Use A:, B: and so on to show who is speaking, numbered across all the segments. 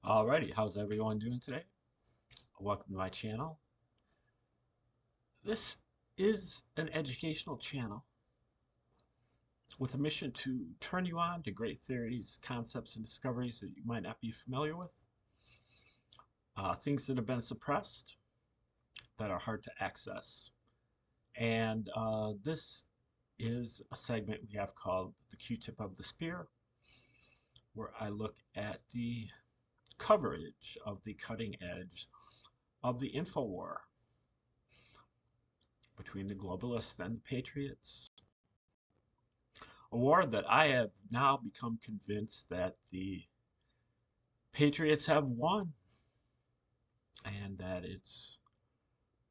A: Alrighty, how's everyone doing today? Welcome to my channel. This is an educational channel with a mission to turn you on to great theories, concepts, and discoveries that you might not be familiar with, things that have been suppressed, that are hard to access. And this is a segment we have called the Q-tip of the spear, where I look at the coverage of the cutting edge of the info war between the globalists and the patriots. A war that I have now become convinced that the patriots have won, and that it's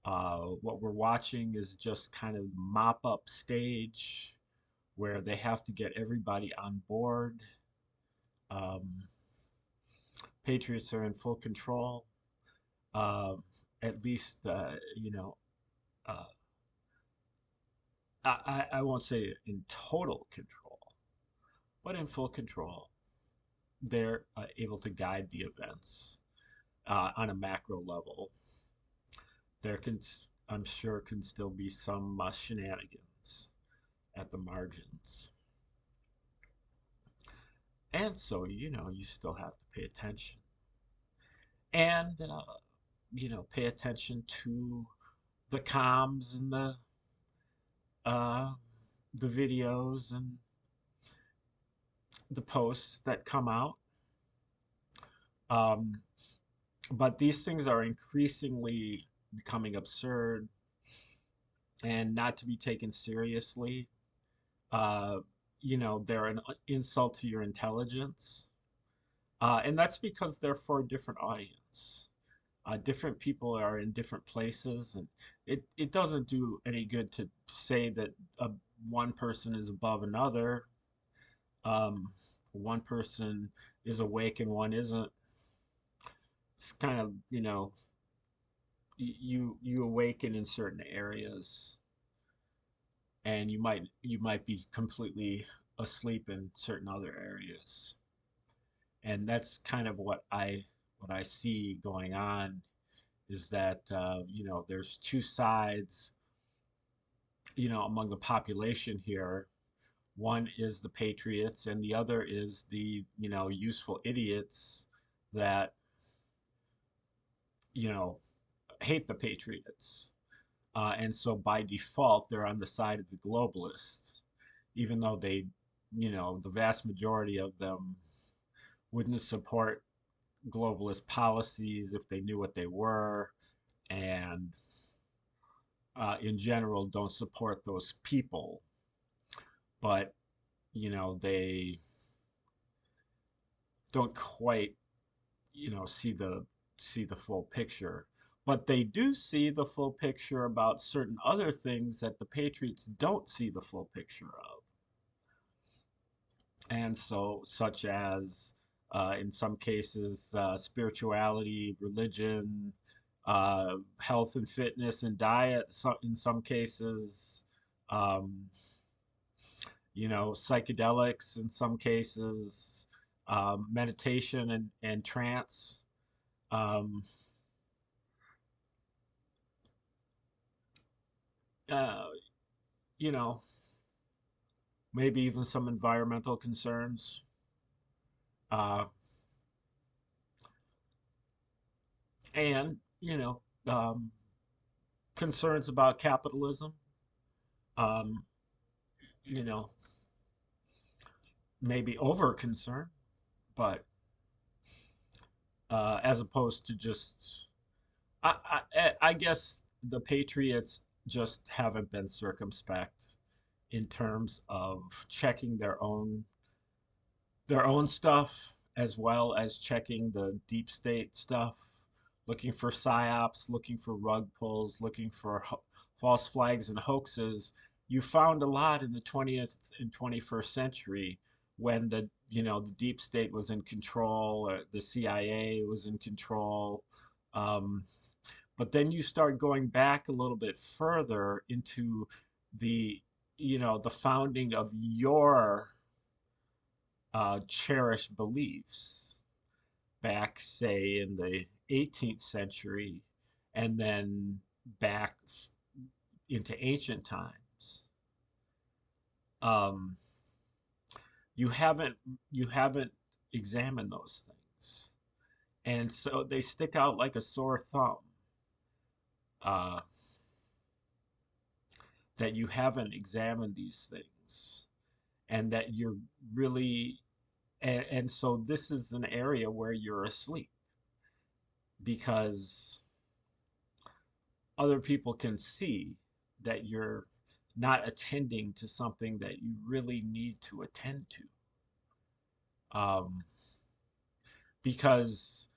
A: what we're watching is just kind of mop up stage where they have to get everybody on board. Um, Patriots are in full control, uh, at least uh, I won't say in total control, but in full control. They're able to guide the events on a macro level. There can, I'm sure, can still be some shenanigans at the margins. And so, you still have to pay attention. And, pay attention to the comms and uh, the videos and the posts that come out. Um, but these things are increasingly becoming absurd and not to be taken seriously. Uh, they're an insult to your intelligence. And that's because they're for a different audience. Different people are in different places, and it doesn't do any good to say that one person is above another. Um, One person is awake and one isn't. It's kind of, you awaken in certain areas, and you might be completely asleep in certain other areas. And that's kind of what I see going on is that there's two sides among the population here. One is the patriots, and the other is the useful idiots that you know hate the patriots. And so by default, they're on the side of the globalists, even though the vast majority of them wouldn't support globalist policies if they knew what they were, and in general don't support those people. But they don't quite see the full picture. But they do see the full picture about certain other things that the patriots don't see the full picture of. And so, such as in some cases, spirituality, religion, health and fitness and diet, in some cases, um, psychedelics in some cases, meditation and trance. Um, uh, you know, Maybe even some environmental concerns. Uh, and, concerns about capitalism. Um, you know, Maybe over concern, but as opposed to just, I guess the Patriots just haven't been circumspect in terms of checking their own stuff as well as checking the deep state stuff, looking for psyops, looking for rug pulls, looking for false flags and hoaxes. You found a lot in the 20th and 21st century when the deep state was in control, the CIA was in control. Um, but then you start going back a little bit further into the the founding of your cherished beliefs. back, say, in the 18th century, and then back into ancient times, um, you haven't you haven't examined those things, and so they stick out like a sore thumb. Uh, that you haven't examined these things, and that you're really and so this is an area where you're asleep because other people can see that you're not attending to something that you really need to attend to. Because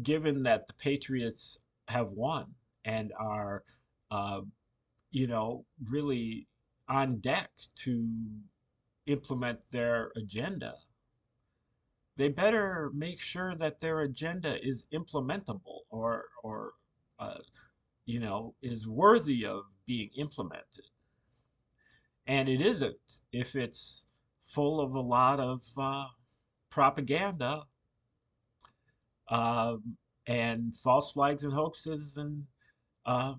A: given that the Patriots have won and are, uh, really on deck to implement their agenda, they better make sure that their agenda is implementable or uh, is worthy of being implemented. And it isn't if it's full of a lot of propaganda, and false flags and hoaxes and uh,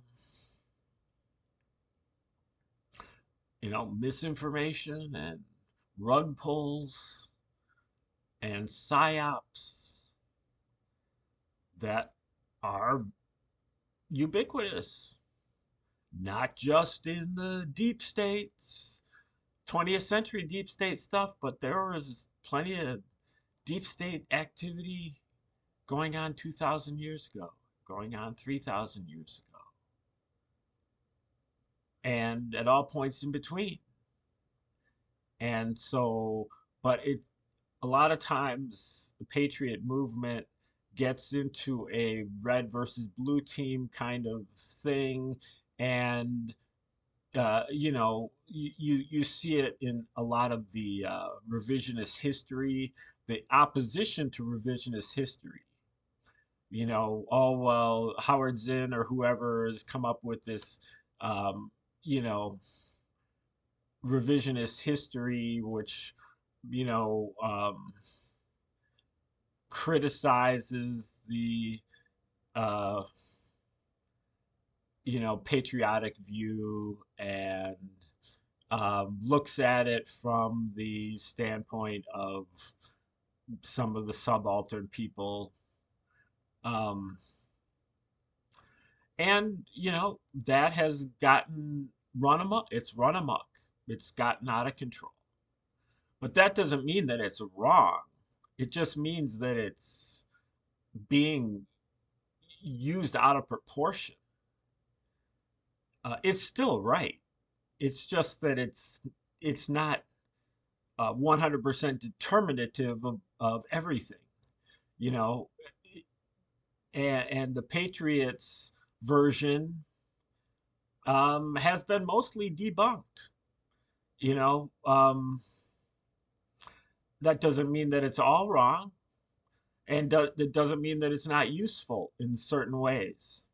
A: misinformation and rug pulls and psyops that are ubiquitous, not just in the deep states, 20th century deep state stuff, but there was plenty of deep state activity going on 2,000 years ago, going on 3,000 years ago, and at all points in between. And so, but a lot of times the patriot movement gets into a red versus blue team kind of thing, and you see it in a lot of the revisionist history, the opposition to revisionist history. Oh well, Howard Zinn or whoever has come up with this, um, you know, revisionist history, which you know um, criticizes the uh, patriotic view and looks at it from the standpoint of some of the subaltern people. Um, and, that has gotten run amok. It's run amok. It's gotten out of control. But that doesn't mean that it's wrong. It just means that it's being used out of proportion. It's still right. It's just that it's not 100% determinative of everything, you know. And the Patriots version has been mostly debunked. You know, that doesn't mean that it's all wrong, and it doesn't mean that it's not useful in certain ways.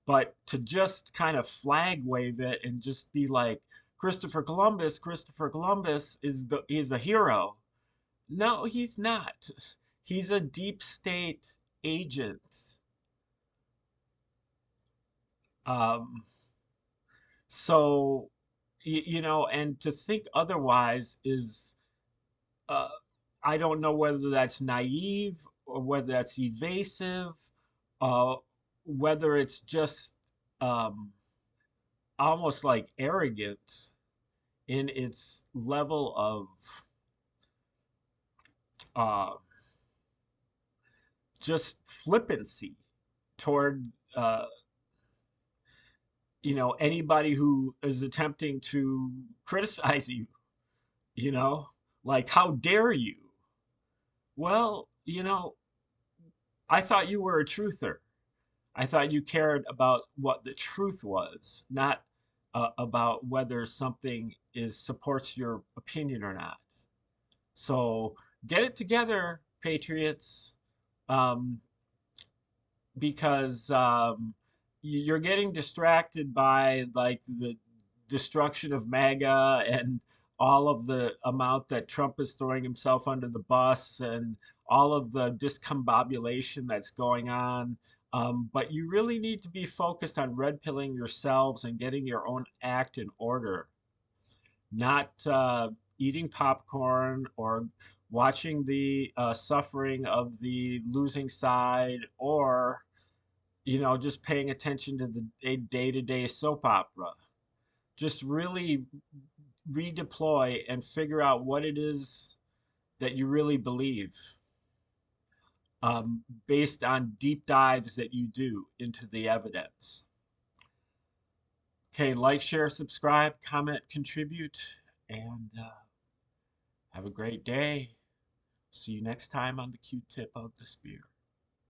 A: But to just kind of flag wave it and just be like, Christopher Columbus is a hero. No, he's not. He's a deep state agent. Um, so, and to think otherwise is, uh, I don't know whether that's naive or whether that's evasive, uh, whether it's just um, almost like arrogant in its level of uh, just flippancy toward anybody who is attempting to criticize you. you know like, how dare you? Well, I thought you were a truther. I thought you cared about what the truth was, not about whether something is supports your opinion or not. So get it together, patriots, um, because you're getting distracted by like the destruction of MAGA and all of the amount that Trump is throwing himself under the bus and all of the discombobulation that's going on. But you really need to be focused on red pilling yourselves and getting your own act in order, not eating popcorn or watching the suffering of the losing side, or just paying attention to the day-to-day soap opera. Just really redeploy and figure out what it is that you really believe, based on deep dives that you do into the evidence. Okay, like, share, subscribe, comment, contribute, and have a great day. See you next time on the Q-tip of the spear.